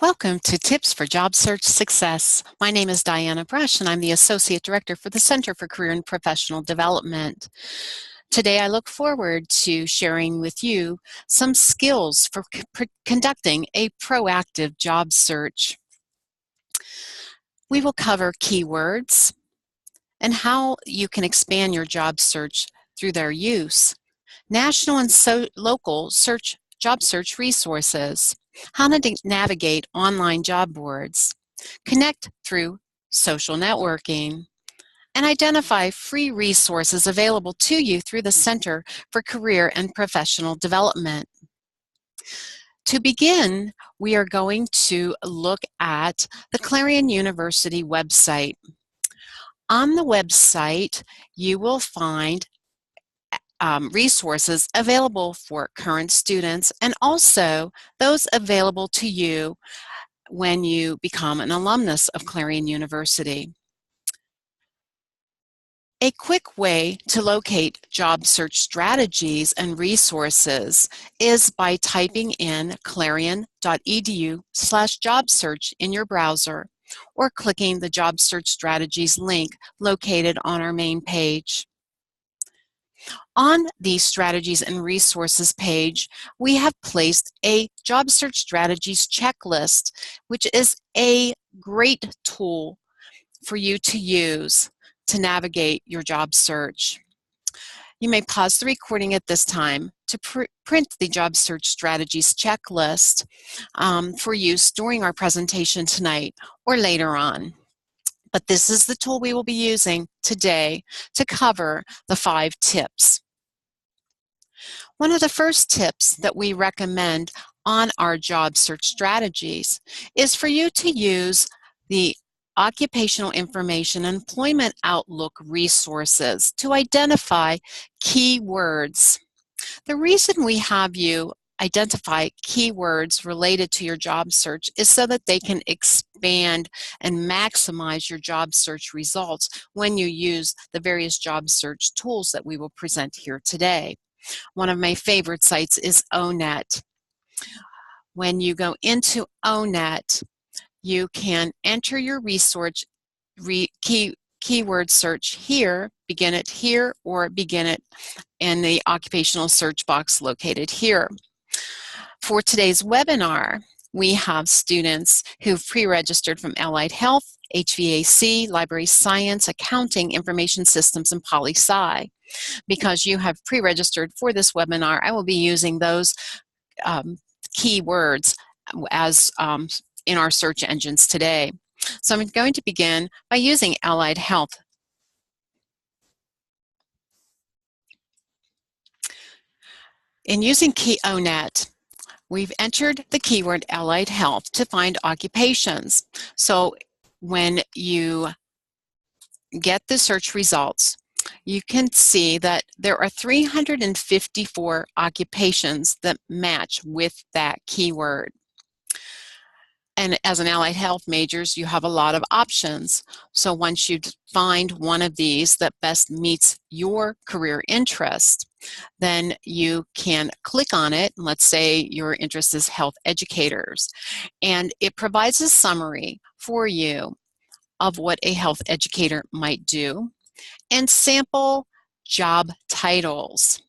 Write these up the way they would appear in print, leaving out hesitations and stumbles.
Welcome to Tips for Job Search Success. My name is Diana Brush, and I'm the Associate Director for the Center for Career and Professional Development. Today, I look forward to sharing with you some skills for conducting a proactive job search. We will cover keywords and how you can expand your job search through their use, national and local job search resources, how to navigate online job boards, connect through social networking, and identify free resources available to you through the Center for Career and Professional Development. To begin, we are going to look at the Clarion University website. On the website, you will find resources available for current students and also those available to you when you become an alumnus of Clarion University. A quick way to locate job search strategies and resources is by typing in clarion.edu/jobsearch in your browser or clicking the Job Search Strategies link located on our main page. On the Strategies and Resources page, we have placed a Job Search Strategies checklist, which is a great tool for you to use to navigate your job search. You may pause the recording at this time to print the Job Search Strategies checklist for use during our presentation tonight or later on. But this is the tool we will be using today to cover the 5 tips. One of the first tips that we recommend on our job search strategies is for you to use the Occupational Information and Employment Outlook resources to identify keywords. The reason we have you identify keywords related to your job search is so that they can expand and maximize your job search results when you use the various job search tools that we will present here today. One of my favorite sites is ONET. When you go into ONET, you can enter your keyword search here, begin it here, or begin it in the occupational search box located here. For today's webinar, we have students who've pre-registered from Allied Health, HVAC, Library Science, Accounting, Information Systems, and Poli-Sci. Because you have pre-registered for this webinar, I will be using those keywords as in our search engines today. So I'm going to begin by using Allied Health. In using ONET, we've entered the keyword Allied Health to find occupations. So when you get the search results, you can see that there are 354 occupations that match with that keyword. And as an Allied Health majors, you have a lot of options. So once you find one of these that best meets your career interest, then you can click on it. Let's say your interest is health educators. And it provides a summary for you of what a health educator might do and sample job titles.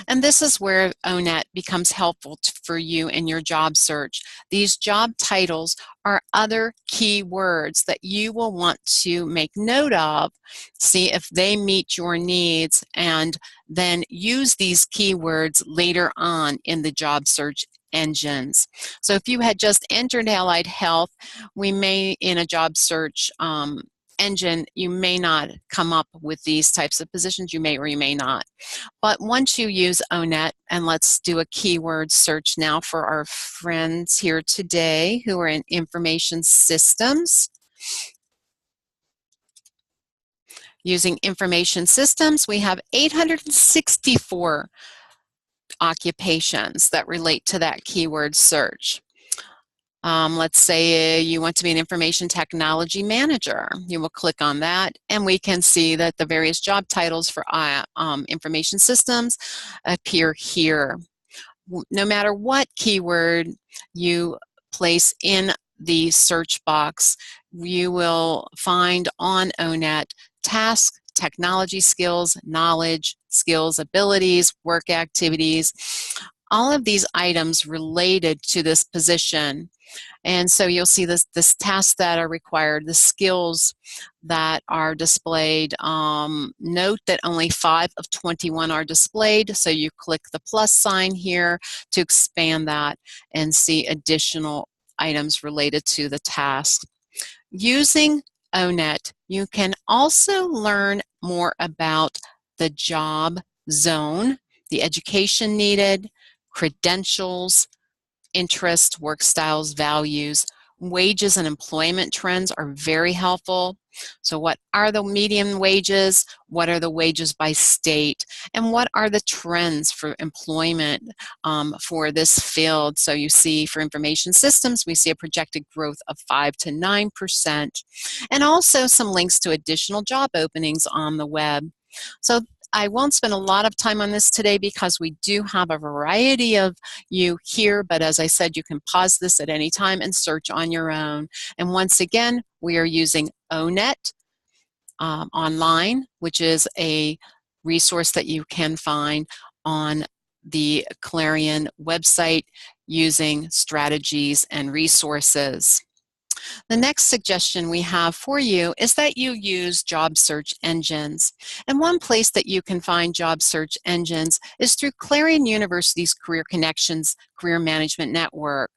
And this is where ONET becomes helpful for you in your job search. These job titles are other keywords that you will want to make note of, see if they meet your needs, and then use these keywords later on in the job search engines. So if you had just entered Allied Health, we may, in a job search engine, you may not come up with these types of positions. You may or you may not. But once you use ONET, and let's do a keyword search now for our friends here today who are in information systems. Using information systems, we have 864 occupations that relate to that keyword search. Let's say you want to be an information technology manager. You will click on that, and we can see that the various job titles for information systems appear here. No matter what keyword you place in the search box, you will find on ONET task, technology skills, knowledge, skills, abilities, work activities, all of these items related to this position. And so you'll see this tasks that are required, the skills that are displayed. Note that only 5 of 21 are displayed, so you click the plus sign here to expand that and see additional items related to the task. Using ONET, you can also learn more about the job zone, the education needed, credentials, interests, work styles, values. Wages and employment trends are very helpful. So what are the median wages? What are the wages by state? And what are the trends for employment for this field? So you see for information systems, we see a projected growth of 5 to 9%, and also some links to additional job openings on the web. So I won't spend a lot of time on this today because we do have a variety of you here, but as I said, you can pause this at any time and search on your own. And once again, we are using ONET online, which is a resource that you can find on the Clarion website using strategies and resources. The next suggestion we have for you is that you use job search engines. And one place that you can find job search engines is through Clarion University's Career Connections Career Management Network.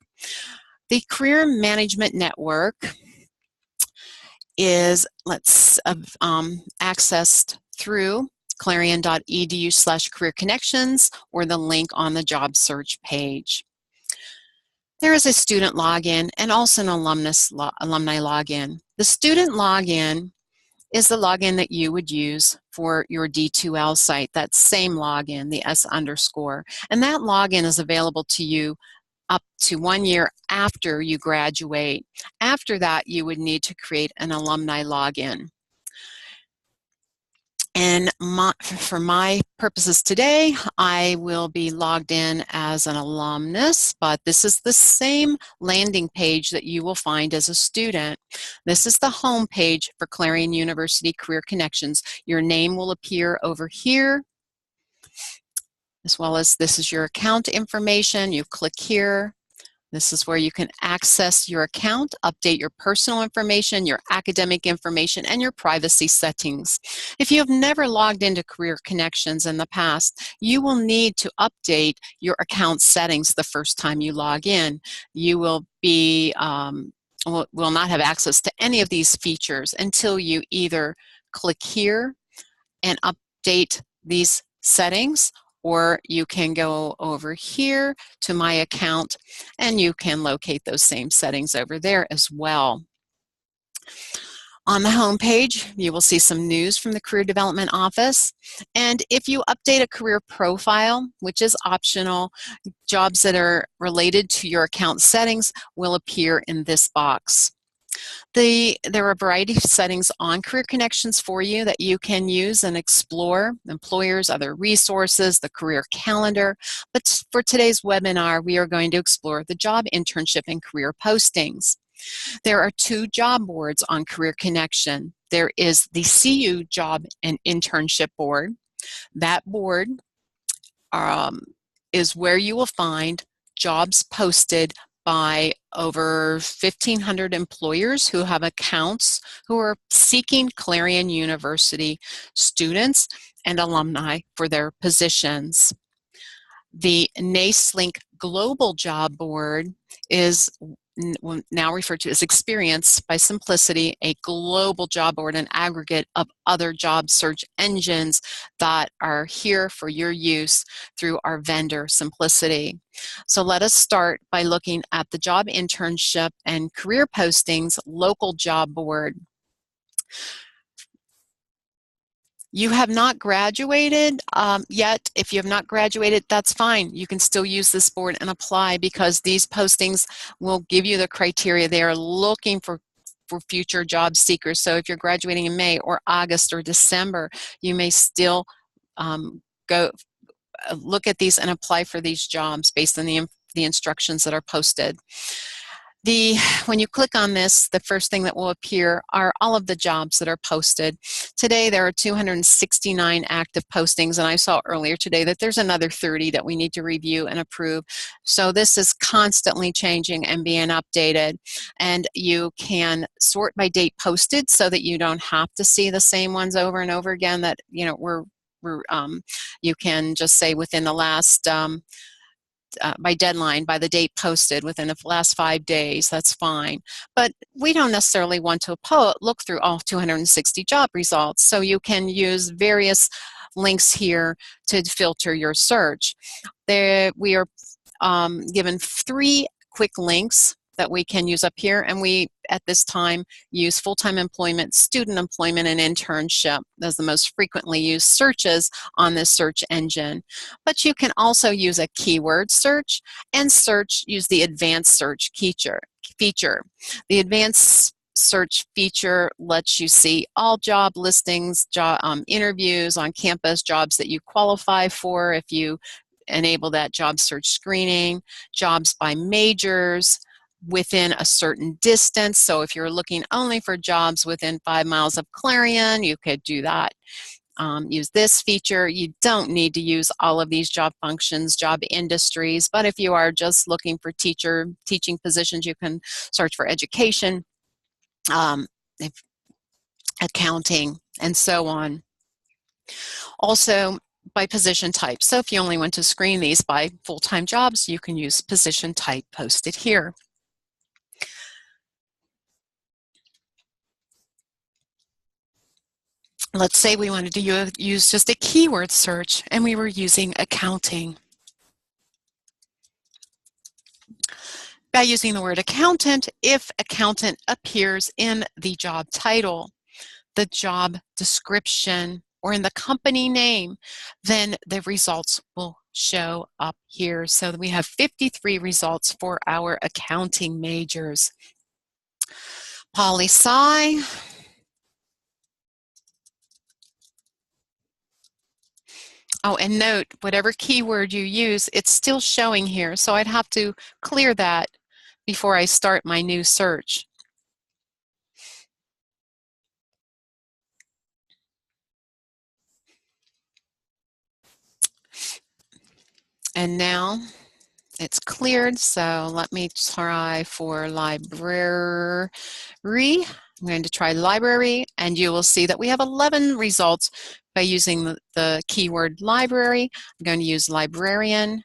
The Career Management Network is accessed through clarion.edu/careerconnections or the link on the job search page. There is a student login and also an alumni login. The student login is the login that you would use for your D2L site, that same login, the S underscore. And that login is available to you up to 1 year after you graduate. After that, you would need to create an alumni login. And for my purposes today, I will be logged in as an alumnus, but this is the same landing page that you will find as a student. This is the home page for Clarion University Career Connections. Your name will appear over here, as well as this is your account information. You click here. This is where you can access your account, update your personal information, your academic information, and your privacy settings. If you have never logged into Career Connections in the past, you will need to update your account settings the first time you log in. You will not have access to any of these features until you either click here and update these settings, or you can go over here to My Account and you can locate those same settings over there as well. On the home page, you will see some news from the Career Development Office. And if you update a career profile, which is optional, jobs that are related to your account settings will appear in this box. There are a variety of settings on Career Connections for you that you can use and explore: employers, other resources, the career calendar. But for today's webinar, we are going to explore the job internship and career postings. There are 2 job boards on Career Connection. There is the CU Job and Internship Board. That board is where you will find jobs posted by over 1,500 employers who have accounts who are seeking Clarion University students and alumni for their positions. The NACE-Link Global Job Board is now referred to as Experience by Simplicity, a global job board, an aggregate of other job search engines that are here for your use through our vendor Simplicity. So let us start by looking at the job internship and career postings local job board. You have not graduated yet. If you have not graduated, that's fine. You can still use this board and apply, because these postings will give you the criteria. They are looking for future job seekers. So if you're graduating in May or August or December, you may still go look at these and apply for these jobs based on the instructions that are posted. When you click on this, the first thing that will appear are all of the jobs that are posted. Today there are 269 active postings, and I saw earlier today that there's another 30 that we need to review and approve. So this is constantly changing and being updated. And you can sort by date posted so that you don't have to see the same ones over and over again, that you can just say within the last by deadline, by the date posted within the last 5 days, that's fine. But we don't necessarily want to look through all 260 job results, so you can use various links here to filter your search. We are given 3 quick links that we can use up here, and we at this time use full-time employment, student employment, and internship as the most frequently used searches on this search engine. But you can also use a keyword search and use the advanced search feature. The advanced search feature lets you see all job listings, interviews on campus, jobs that you qualify for if you enable that job search screening, jobs by majors, within a certain distance. So if you're looking only for jobs within 5 miles of Clarion, you could do that. Use this feature. You don't need to use all of these job functions, job industries, but if you are just looking for teaching positions, you can search for education, accounting, and so on. Also, by position type. So if you only want to screen these by full-time jobs, you can use position type posted here. Let's say we wanted to use just a keyword search and we were using accounting. By using the word accountant, if accountant appears in the job title, the job description, or in the company name, then the results will show up here. So we have 53 results for our accounting majors. Poli-sci. Oh, and note, whatever keyword you use, it's still showing here. So I'd have to clear that before I start my new search. And now it's cleared, so let me try for library. I'm going to try library, and you will see that we have 11 results by using the keyword library. I'm going to use librarian.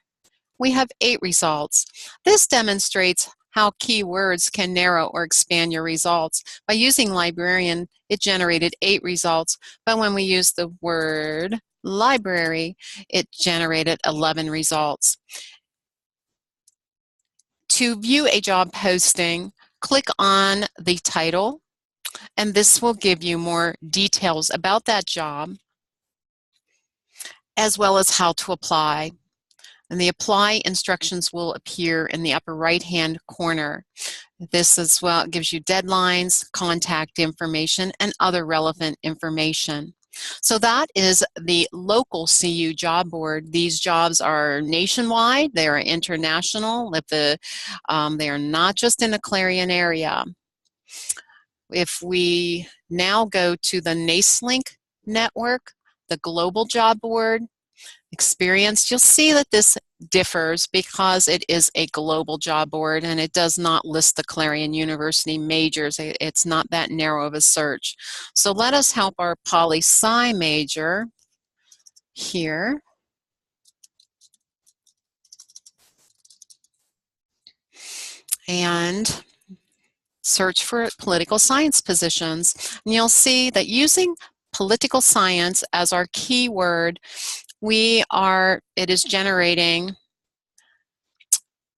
We have 8 results. This demonstrates how keywords can narrow or expand your results. By using librarian, it generated 8 results, but when we use the word library, it generated 11 results. To view a job posting, click on the title, and this will give you more details about that job, as well as how to apply. And the apply instructions will appear in the upper right-hand corner. This as well gives you deadlines, contact information, and other relevant information. So that is the local CU job board. These jobs are nationwide, they are international, they are not just in the Clarion area. If we now go to the NACELink network, the global job board, experience, you'll see that this differs because it is a global job board and it does not list the Clarion University majors. It's not that narrow of a search. So let us help our poli-sci major here. And search for political science positions. And you'll see that using political science as our keyword, it is generating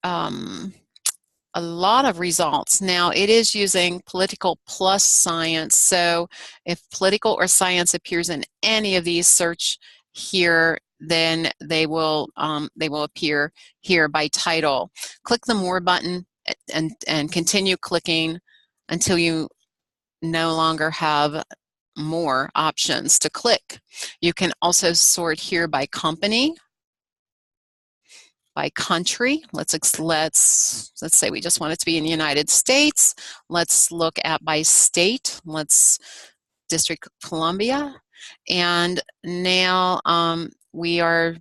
a lot of results. Now it is using political plus science, so if political or science appears in any of these search here, then they will appear here by title. Click the more button and continue clicking until you no longer have more options to click. You can also sort here by company. by country. Let's say we just want it to be in the United States. Let's look at by state. Let's District of Columbia. And now we are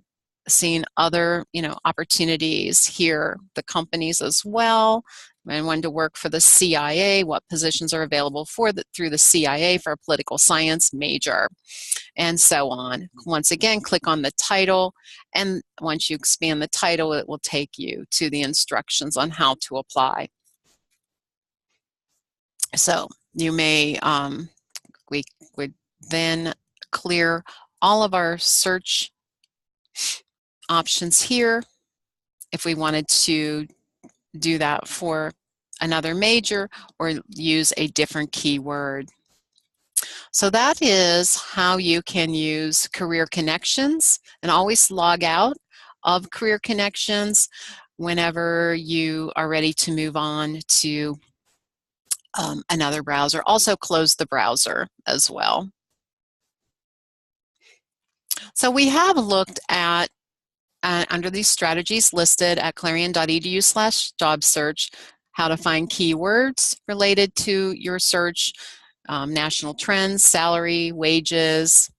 seeing other, opportunities here, the companies as well. And when to work for the CIA, what positions are available through the CIA for a political science major, and so on. Once again, click on the title, and once you expand the title, it will take you to the instructions on how to apply. So you may, we would then clear all of our search options here if we wanted to do that for another major or use a different keyword. So that is how you can use Career Connections, and always log out of Career Connections whenever you are ready to move on to another browser. Also close the browser as well. So we have looked at under these strategies listed at clarion.edu/job search, how to find keywords related to your search, national trends, salary, wages.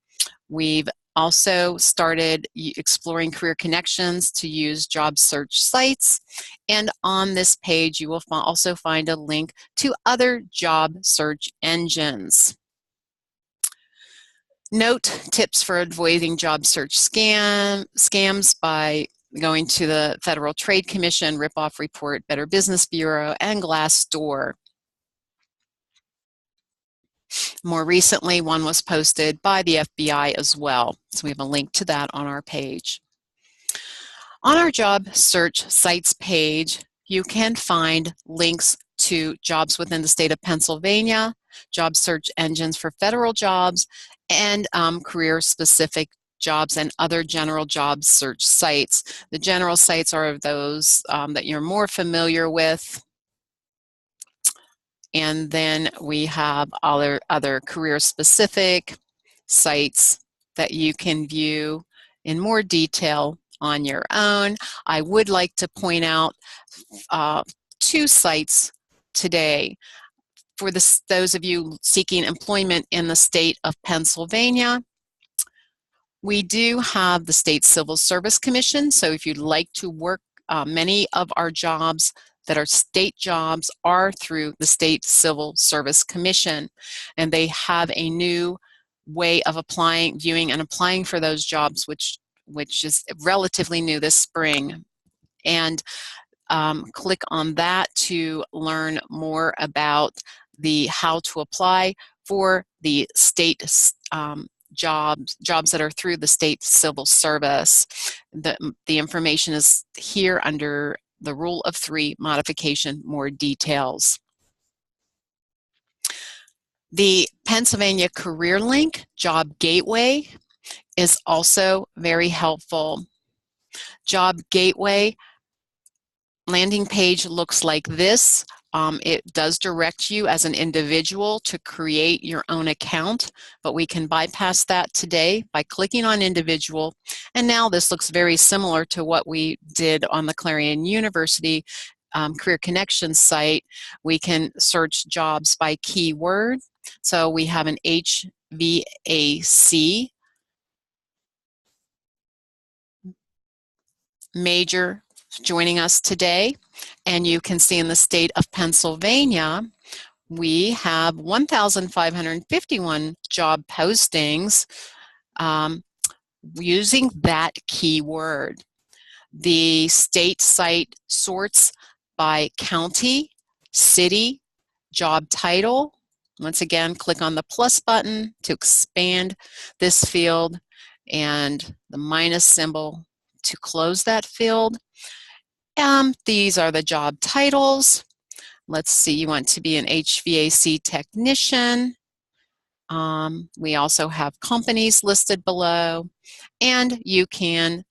We've also started exploring Career Connections to use job search sites. And on this page, you will also find a link to other job search engines. Note tips for avoiding job search scams by going to the Federal Trade Commission, Ripoff Report, Better Business Bureau, and Glassdoor. More recently, one was posted by the FBI as well, so we have a link to that on our page. On our job search sites page, you can find links to jobs within the state of Pennsylvania, job search engines for federal jobs, and career-specific jobs and other general job search sites. The general sites are those that you're more familiar with. And then we have other career-specific sites that you can view in more detail on your own. I would like to point out two sites today. For those of you seeking employment in the state of Pennsylvania, we do have the State Civil Service Commission, so if you'd like to work, many of our jobs that are state jobs are through the State Civil Service Commission, and they have a new way of viewing and applying for those jobs, which is relatively new this spring. And click on that to learn more about how to apply for the state jobs that are through the State Civil Service. The information is here under the Rule of 3 modification, more details. The Pennsylvania Career Link Job Gateway is also very helpful. Job Gateway landing page looks like this. It does direct you as an individual to create your own account, but we can bypass that today by clicking on individual. And now this looks very similar to what we did on the Clarion University Career Connections site. We can search jobs by keyword. So we have an HVAC major joining us today, and you can see in the state of Pennsylvania we have 1,551 job postings using that keyword. The state site sorts by county, city, job title. Once again, click on the plus button to expand this field and the minus symbol to close that field. These are the job titles. Let's see, you want to be an HVAC technician. We also have companies listed below, and you can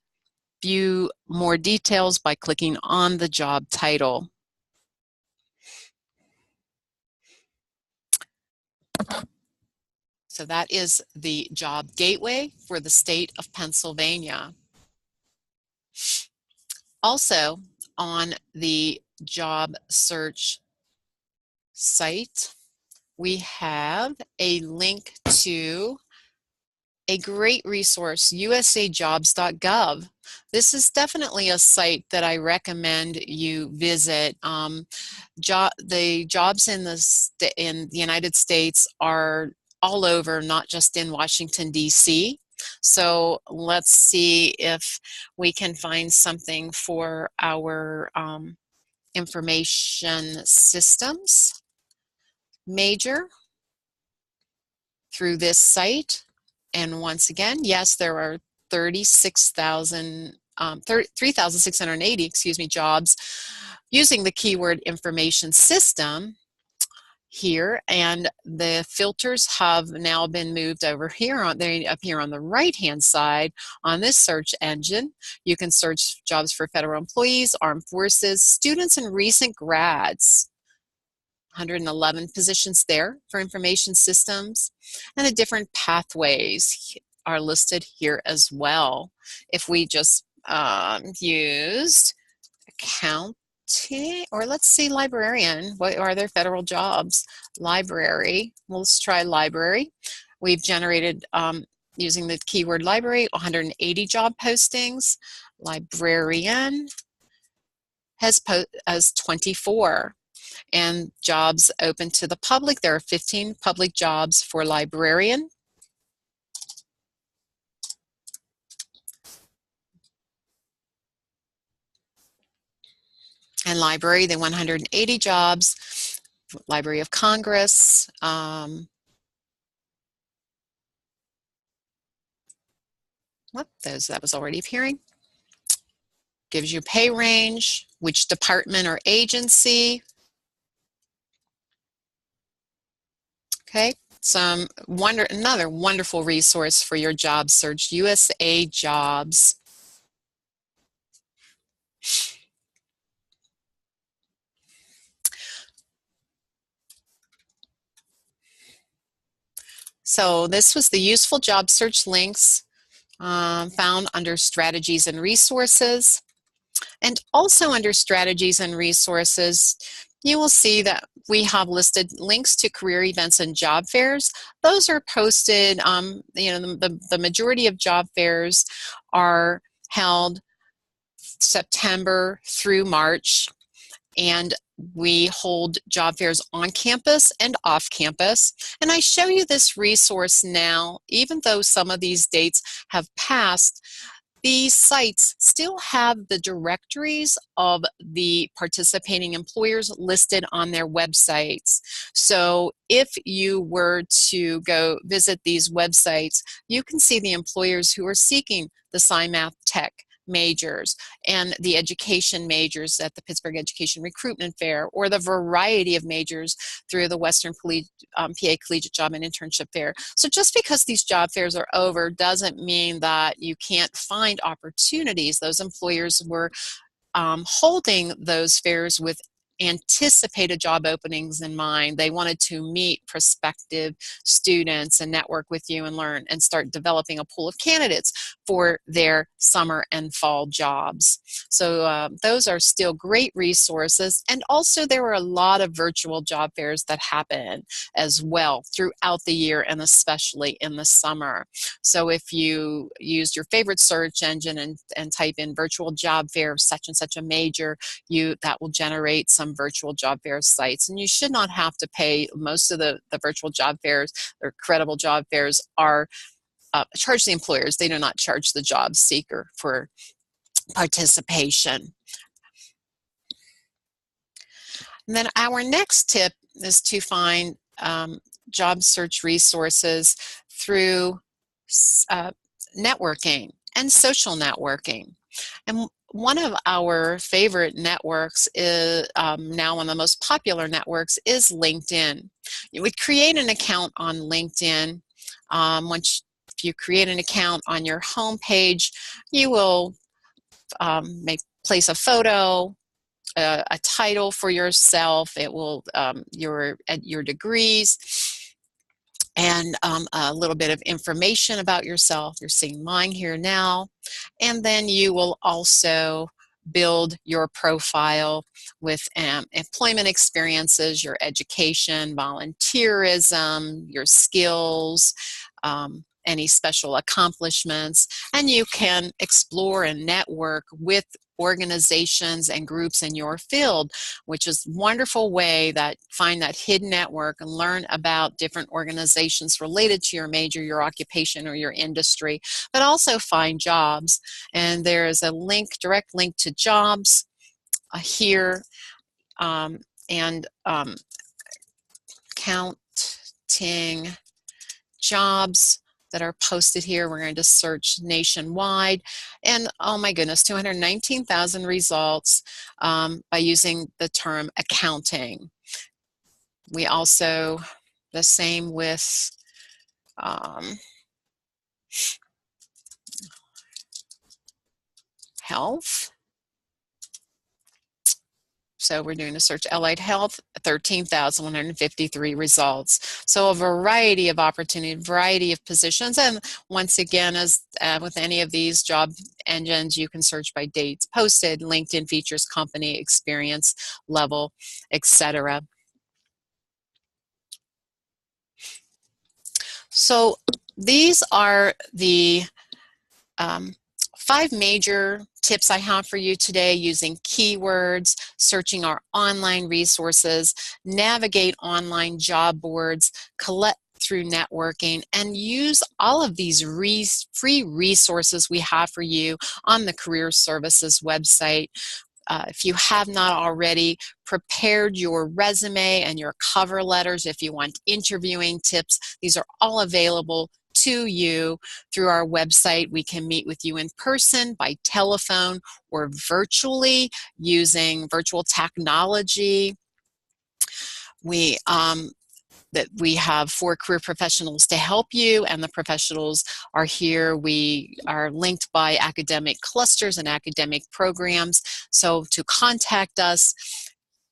view more details by clicking on the job title. So that is the job gateway for the state of Pennsylvania. Also, on the job search site, we have a link to a great resource, usajobs.gov. This is definitely a site that I recommend you visit. The jobs in the United States are all over, not just in Washington, D.C. So let's see if we can find something for our information systems major through this site. And once again, yes, there are 3,680, jobs using the keyword information system here, and the filters have now been moved over here. They appear on the right-hand side on this search engine. You can search jobs for federal employees, armed forces, students, and recent grads. 111 positions there for information systems, and the different pathways are listed here as well. If we just used accounting, or let's see, librarian, what are their federal jobs? Library, well, let's try library. We've generated, using the keyword library, 180 job postings. Librarian has 24. And jobs open to the public, there are 15 public jobs for librarian. And library, the 180 jobs. Library of Congress. That was already appearing. Gives you pay range, which department or agency. Okay, another wonderful resource for your job search, USA Jobs. So this was the useful job search links found under strategies and resources. And also under strategies and resources, you will see that we have listed links to career events and job fairs. Those are posted, the majority of job fairs are held September through March, and we hold job fairs on campus and off campus. And I show you this resource now, even though some of these dates have passed. These sites still have the directories of the participating employers listed on their websites. So if you were to go visit these websites, you can see the employers who are seeking the SciMath Tech majors and the education majors at the Pittsburgh Education Recruitment Fair, or the variety of majors through the Western PA Collegiate Job and Internship Fair. So just because these job fairs are over doesn't mean that you can't find opportunities. Those employers were holding those fairs with anticipated job openings in mind. They wanted to meet prospective students and network with you and learn and start developing a pool of candidates for their summer and fall jobs. So those are still great resources. And also there were a lot of virtual job fairs that happen as well throughout the year, and especially in the summer. So if you used your favorite search engine and type in virtual job fair of such and such a major, that will generate some virtual job fair sites. And you should not have to pay. Most of the virtual job fairs, or credible job fairs, are charge the employers. They do not charge the job seeker for participation. And then our next tip is to find job search resources through networking and social networking. And one of our favorite networks is now one of the most popular networks is LinkedIn. You would create an account on LinkedIn. If you create an account on your home page, you will place a photo, a title for yourself. It will your degrees, and a little bit of information about yourself. You're seeing mine here now. And then you will also build your profile with employment experiences, your education, volunteerism, your skills, any special accomplishments, and you can explore and network with organizations and groups in your field, which is a wonderful way that find that hidden network and learn about different organizations related to your major, your occupation, or your industry, but also find jobs. And there is a link, direct link to jobs here, and counting jobs that are posted here. We're going to search nationwide, and oh my goodness, 219,000 results by using the term accounting. We also, the same with health. So we're doing a search allied health, 13,153 results. So a variety of opportunity, variety of positions. And once again, as with any of these job engines, you can search by dates posted, LinkedIn features, company, experience level, etc. So these are the 5 major tips I have for you today using keywords, searching our online resources, navigate online job boards, collect through networking, and use all of these free resources we have for you on the Career Services website. If you have not already prepared your resume and your cover letters, if you want interviewing tips, these are all available to you through our website. We can meet with you in person, by telephone, or virtually using virtual technology. We have 4 career professionals to help you, and the professionals are here. We are linked by academic clusters and academic programs. So to contact us,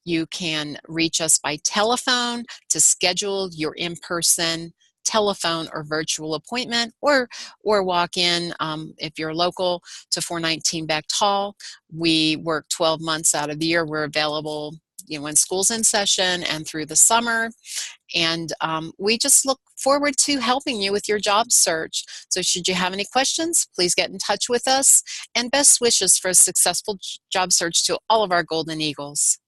you can reach us by telephone to schedule your in-person telephone or virtual appointment, or walk in if you're local to 419 Becht Hall. We work 12 months out of the year. We're available, when school's in session and through the summer. And we just look forward to helping you with your job search. So should you have any questions, please get in touch with us. And best wishes for a successful job search to all of our Golden Eagles.